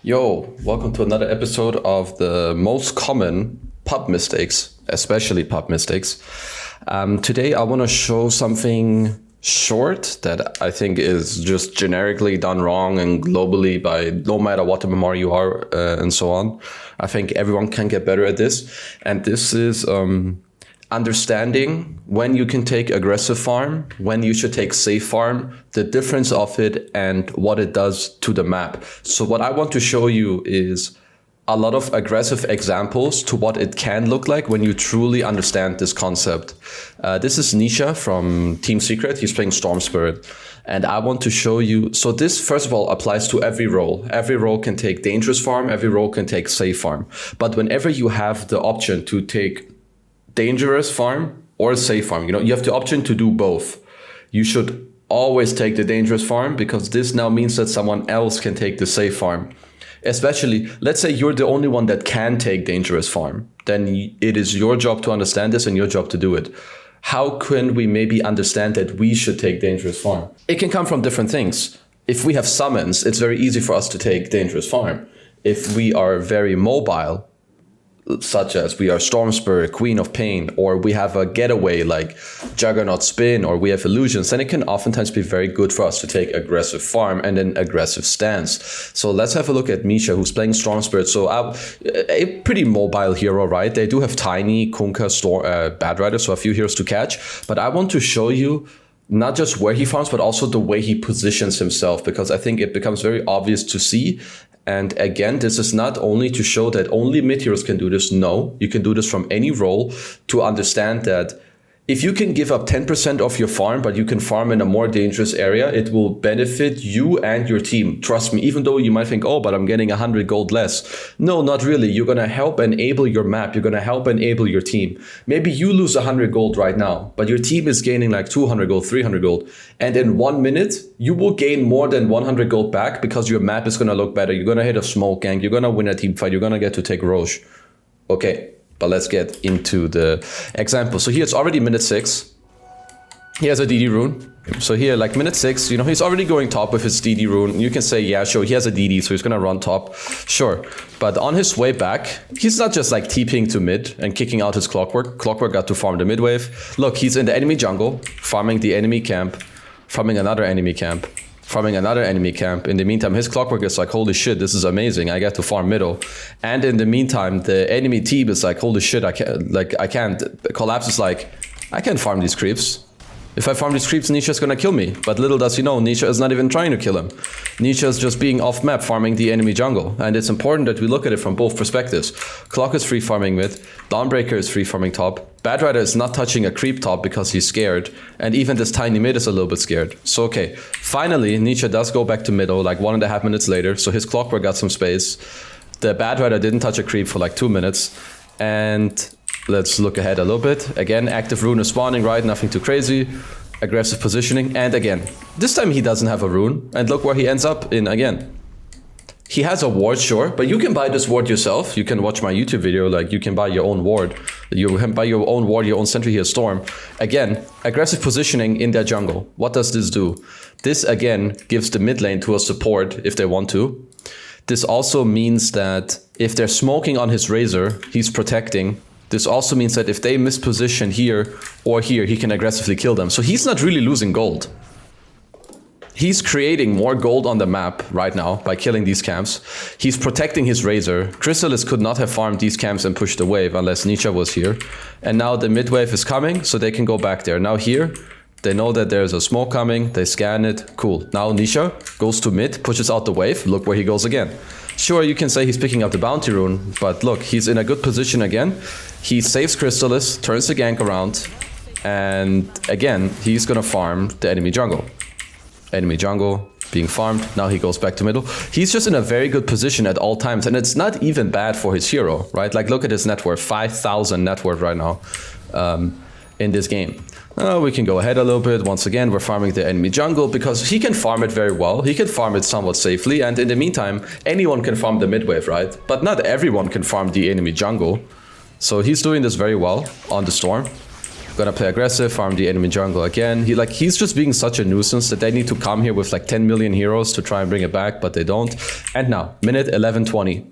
Yo, welcome to another episode of the most common pub mistakes, especially pub mistakes. Today I want to show something short that I think is just generically done wrong and globally by no matter what MMR you are and so on. I think everyone can get better at this. And this is understanding when you can take aggressive farm, when you should take safe farm, the difference of it and what it does to the map. So what I want to show you is a lot of aggressive examples to what it can look like when you truly understand this concept. This is Nisha from Team Secret. He's playing Storm Spirit. And I want to show you, so this first of all applies to every role. Every role can take dangerous farm, every role can take safe farm. But whenever you have the option to take dangerous farm or safe farm, you have the option to do both. You should always take the dangerous farm because this now means that someone else can take the safe farm. Especially, let's say you're the only one that can take dangerous farm. Then it is your job to understand this and your job to do it. How can we maybe understand that we should take dangerous farm? It can come from different things. If we have summons, it's very easy for us to take dangerous farm. If we are very mobile, such as we are Storm Spirit, Queen of Pain, or we have a getaway like Juggernaut Spin, or we have illusions, then it can oftentimes be very good for us to take aggressive farm and an aggressive stance. So let's have a look at Nisha, who's playing Storm Spirit. So a pretty mobile hero, right? They do have Tiny, Kunkka, Bad Rider, so a few heroes to catch. But I want to show you not just where he farms, but also the way he positions himself, because I think it becomes very obvious to see. And again, this is not only to show that only mid heroes can do this. No, you can do this from any role to understand that if you can give up 10% of your farm, but you can farm in a more dangerous area, it will benefit you and your team. Trust me, even though you might think, oh, but I'm getting 100 gold less. No, not really. You're going to help enable your map. You're going to help enable your team. Maybe you lose 100 gold right now, but your team is gaining like 200 gold, 300 gold. And in 1 minute, you will gain more than 100 gold back because your map is going to look better. You're going to hit a smoke gank. You're going to win a team fight. You're going to get to take Roche. Okay. But let's get into the example. So here it's already minute 6. He has a DD rune. So here, like minute 6, he's already going top with his DD rune. You can say, yeah, sure, he has a DD, so he's gonna run top. Sure. But on his way back, he's not just like TPing to mid and kicking out his Clockwork. Clockwork got to farm the mid wave. Look, he's in the enemy jungle, farming the enemy camp, farming another enemy camp, farming another enemy camp. In the meantime, his Clockwork is like, holy shit, this is amazing. I get to farm middle. And in the meantime, the enemy team is like, holy shit, I can't. Collapse is like, I can't farm these creeps. If I farm these creeps, Nisha's gonna kill me. But little does he know, Nisha is not even trying to kill him. Nisha is just being off map, farming the enemy jungle. And it's important that we look at it from both perspectives. Clock is free farming mid, Dawnbreaker is free farming top. Bad Rider is not touching a creep top because he's scared. And even this tiny mid is a little bit scared. So okay, finally, Nisha does go back to middle like 1.5 minutes later. So his Clockwork got some space. The Bad Rider didn't touch a creep for like 2 minutes. And let's look ahead a little bit. Again, active rune is spawning, right? Nothing too crazy. Aggressive positioning. And again, this time he doesn't have a rune. And look where he ends up in again. He has a ward, sure, but you can buy this ward yourself. You can watch my YouTube video, like you can buy your own ward. You can buy your own ward, your own sentry here, Storm. Again, aggressive positioning in their jungle. What does this do? This again gives the mid lane to a support if they want to. This also means that if they're smoking on his Razor, he's protecting. This also means that if they misposition here or here, he can aggressively kill them. So he's not really losing gold. He's creating more gold on the map right now by killing these camps. He's protecting his Razor. Chrysalis could not have farmed these camps and pushed the wave unless Nisha was here. And now the mid wave is coming, so they can go back there. Now here, they know that there's a smoke coming. They scan it. Cool. Now Nisha goes to mid, pushes out the wave. Look where he goes again. Sure, you can say he's picking up the bounty rune, but look, he's in a good position again. He saves Chrysalis, turns the gank around, and again, he's gonna farm the enemy jungle. Enemy jungle being farmed. Now he goes back to middle. He's just in a very good position at all times, and it's not even bad for his hero, right? Like look at his net worth, 5,000 net worth right now in this game. We can go ahead a little bit. Once again, we're farming the enemy jungle because he can farm it very well. He can farm it somewhat safely, and in the meantime, anyone can farm the mid wave, right? But not everyone can farm the enemy jungle. So he's doing this very well on the Storm. Gonna play aggressive, farm the enemy jungle again. He's just being such a nuisance that they need to come here with like 10 million heroes to try and bring it back, but they don't. And now, minute 11:20.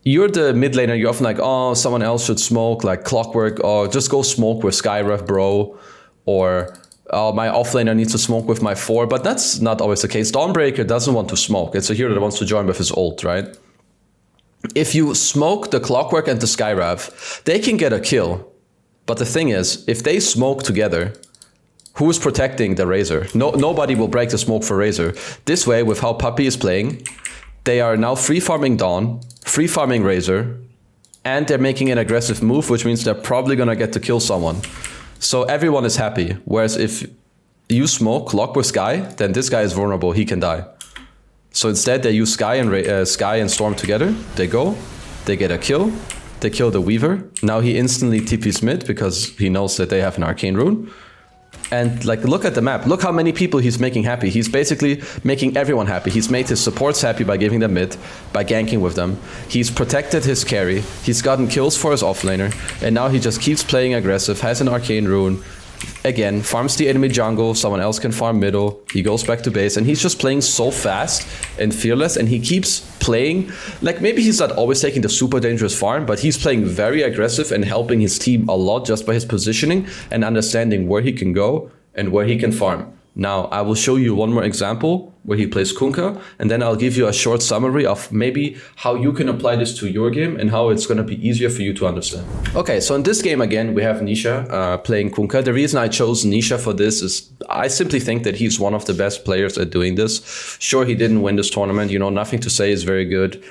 You're the mid laner, you're often like, oh, someone else should smoke, like Clockwork, or just go smoke with Skyref, bro. Or, oh, my offlaner needs to smoke with my 4, but that's not always the case. Dawnbreaker doesn't want to smoke. It's a hero that wants to join with his ult, right? If you smoke the Clockwork and the Skyref, they can get a kill. But the thing is, if they smoke together, who's protecting the Razor? Nobody will break the smoke for Razor. This way, with how Puppey is playing, they are now free farming Dawn, free farming Razor, and they're making an aggressive move, which means they're probably gonna get to kill someone. So everyone is happy. Whereas if you smoke, lock with Sky, then this guy is vulnerable, he can die. So instead they use Sky and Storm together, they go, they get a kill, they kill the Weaver. Now he instantly TPs mid because he knows that they have an arcane rune. And like, look at the map. Look how many people he's making happy. He's basically making everyone happy. He's made his supports happy by giving them mid, by ganking with them. He's protected his carry. He's gotten kills for his offlaner. And now he just keeps playing aggressive, has an arcane rune. Again, farms the enemy jungle, someone else can farm middle, he goes back to base, and he's just playing so fast and fearless, and he keeps playing, like maybe he's not always taking the super dangerous farm, but he's playing very aggressive and helping his team a lot just by his positioning and understanding where he can go and where he can farm. Now, I will show you one more example where he plays Kunkka, and then I'll give you a short summary of maybe how you can apply this to your game and how it's going to be easier for you to understand. Okay, so in this game again, we have Nisha playing Kunkka. The reason I chose Nisha for this is I simply think that he's one of the best players at doing this. Sure, he didn't win this tournament, you know, nothing to say is very good.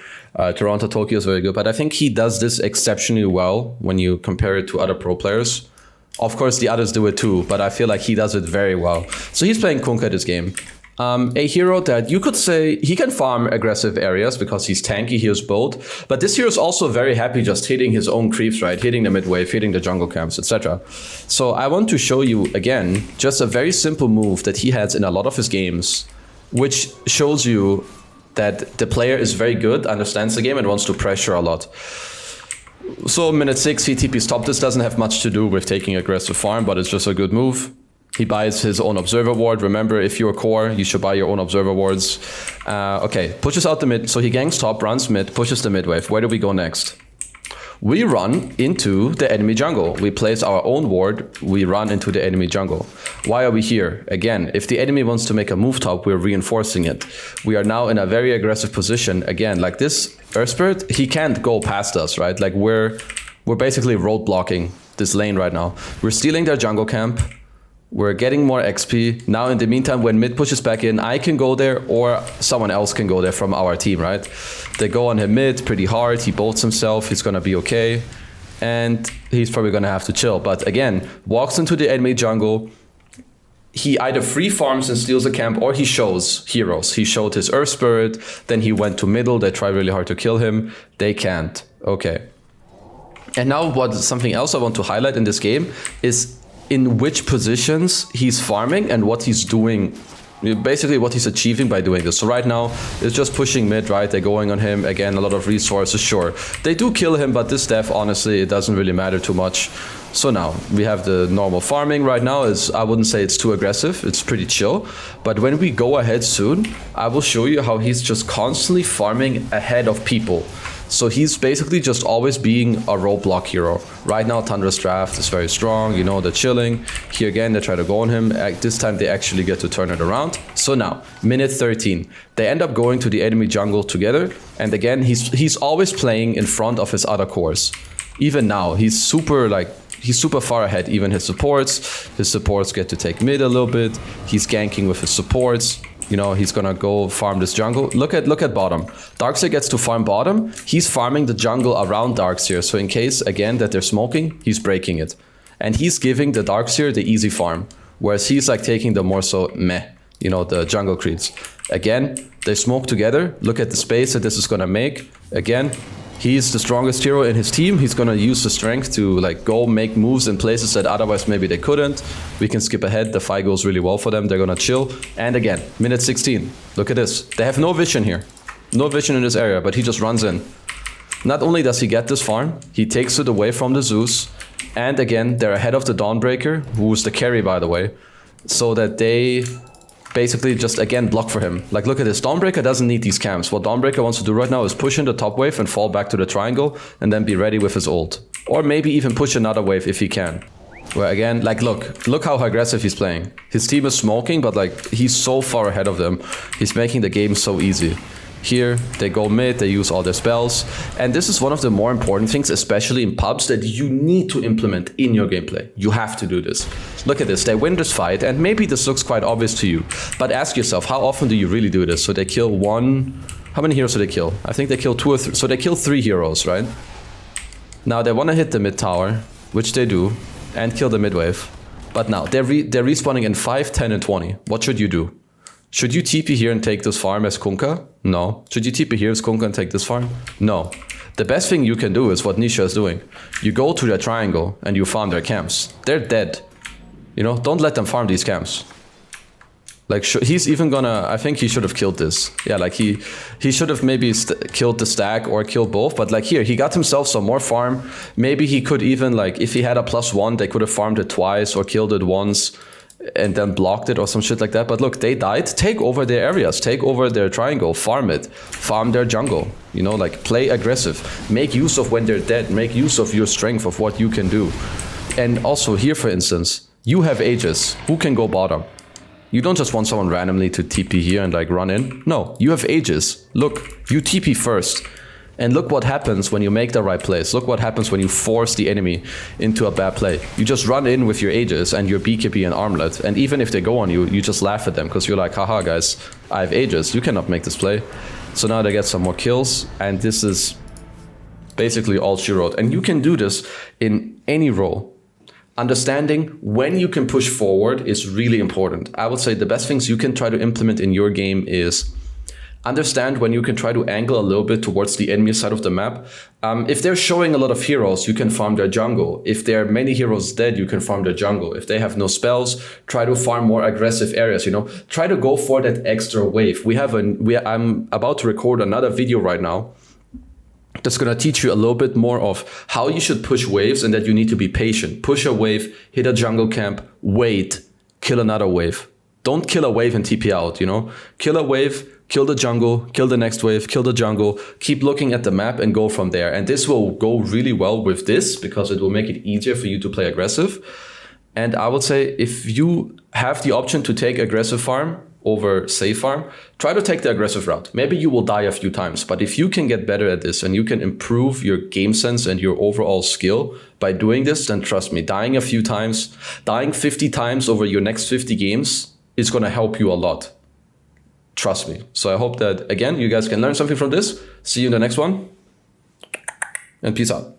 Toronto, Tokyo is very good, but I think he does this exceptionally well when you compare it to other pro players. Of course, the others do it too, but I feel like he does it very well. So he's playing Kunkka this game. A hero that you could say he can farm aggressive areas because he's tanky, he is bold. But this hero is also very happy just hitting his own creeps, right? Hitting the mid wave, hitting the jungle camps, etc. So I want to show you again just a very simple move that he has in a lot of his games, which shows you that the player is very good, understands the game, and wants to pressure a lot. So minute 6, he TP's top. This doesn't have much to do with taking aggressive farm, but it's just a good move. He buys his own observer ward. Remember, if you're core, you should buy your own observer wards. Okay, pushes out the mid. So he ganks top, runs mid, pushes the mid wave. Where do we go next? We run into the enemy jungle. We place our own ward. We run into the enemy jungle. Why are we here? Again, if the enemy wants to make a move top, we're reinforcing it. We are now in a very aggressive position. Again, like this Earth Spirit, he can't go past us, right? Like we're basically roadblocking this lane right now. We're stealing their jungle camp. We're getting more XP. Now in the meantime, when mid pushes back in, I can go there or someone else can go there from our team, right? They go on him mid pretty hard. He bolts himself. He's going to be okay. And he's probably going to have to chill. But again, walks into the enemy jungle. He either free farms and steals a camp or he shows heroes. He showed his Earth Spirit. Then he went to middle. They tried really hard to kill him. They can't. Okay. And now something else I want to highlight in this game is in which positions he's farming and what he's doing, basically what he's achieving by doing this. So right now, it's just pushing mid, right? They're going on him. Again, a lot of resources, sure. They do kill him, but this death, honestly, it doesn't really matter too much. So now, we have the normal farming right now. I wouldn't say it's too aggressive. It's pretty chill. But when we go ahead soon, I will show you how he's just constantly farming ahead of people. So he's basically just always being a roadblock hero. Right now, Thunderous Draft is very strong. You know, they're chilling. Here again, they try to go on him. This time, they actually get to turn it around. So now, minute 13. They end up going to the enemy jungle together. And again, he's always playing in front of his other cores. Even now, he's super far ahead. Even his supports get to take mid a little bit. He's ganking with his supports. You know, he's gonna go farm this jungle. Look at bottom. Darkseer gets to farm bottom. He's farming the jungle around Darkseer. So in case, again, that they're smoking, he's breaking it. And he's giving the Darkseer the easy farm. Whereas he's like taking the more so meh, you know, the jungle creeps. Again, they smoke together. Look at the space that this is gonna make. Again, he's the strongest hero in his team. He's gonna use the strength to like go make moves in places that otherwise maybe they couldn't. We can skip ahead. The fight goes really well for them. They're gonna chill. And again, minute 16. Look at this. They have no vision here. No vision in this area, but he just runs in. Not only does he get this farm, he takes it away from the Zeus. And again, they're ahead of the Dawnbreaker, who's the carry, by the way. So that they basically just, again, block for him. Like, look at this. Dawnbreaker doesn't need these camps. What Dawnbreaker wants to do right now is push in the top wave and fall back to the triangle and then be ready with his ult. Or maybe even push another wave if he can. Where again, like, look how aggressive he's playing. His team is smoking, but like, he's so far ahead of them. He's making the game so easy. Here, they go mid, they use all their spells. And this is one of the more important things, especially in pubs, that you need to implement in your gameplay. You have to do this. Look at this, they win this fight, and maybe this looks quite obvious to you. But ask yourself, how often do you really do this? So they kill one... How many heroes do they kill? I think they kill 2 or 3. So they kill 3 heroes, right? Now they want to hit the mid tower, which they do, and kill the mid wave. But now, they're respawning in 5, 10, and 20. What should you do? Should you TP here and take this farm as Kunkka? No. Should you TP here as Kunkka and take this farm? No. The best thing you can do is what Nisha is doing. You go to their triangle and you farm their camps. They're dead. You know, don't let them farm these camps. Like, he's even gonna... I think he should have killed this. Yeah, like, he should have maybe killed the stack or killed both. But, like, here, he got himself some more farm. Maybe he could even, like, if he had a +1, they could have farmed it twice or killed it once and then blocked it or some shit like that. But look, they died. Take over their areas. Take over their triangle. Farm it. Farm their jungle. You know, like, play aggressive. Make use of when they're dead. Make use of your strength, of what you can do. And also here, for instance, you have Aegis. Who can go bottom? You don't just want someone randomly to TP here and like run in. No, you have Aegis. Look, you TP first. And look what happens when you make the right plays. Look what happens when you force the enemy into a bad play. You just run in with your Aegis and your BKB and Armlet. And even if they go on you, you just laugh at them because you're like, haha guys, I have Aegis. You cannot make this play. So now they get some more kills. And this is basically all she wrote. And you can do this in any role. Understanding when you can push forward is really important. I would say the best things you can try to implement in your game is understand when you can try to angle a little bit towards the enemy side of the map. If they're showing a lot of heroes, you can farm their jungle. If there are many heroes dead, you can farm their jungle. If they have no spells, try to farm more aggressive areas, you know. Try to go for that extra wave. I'm about to record another video right now that's going to teach you a little bit more of how you should push waves and that you need to be patient. Push a wave, hit a jungle camp, wait, kill another wave. Don't kill a wave and TP out, you know. Kill a wave, kill the jungle, kill the next wave, kill the jungle, keep looking at the map and go from there. And this will go really well with this because it will make it easier for you to play aggressive. And I would say if you have the option to take aggressive farm over safe farm, try to take the aggressive route. Maybe you will die a few times, but if you can get better at this and you can improve your game sense and your overall skill by doing this, then trust me, dying a few times, dying 50 times over your next 50 games is going to help you a lot. Trust me. So I hope that, again, you guys can learn something from this. See you in the next one, and peace out.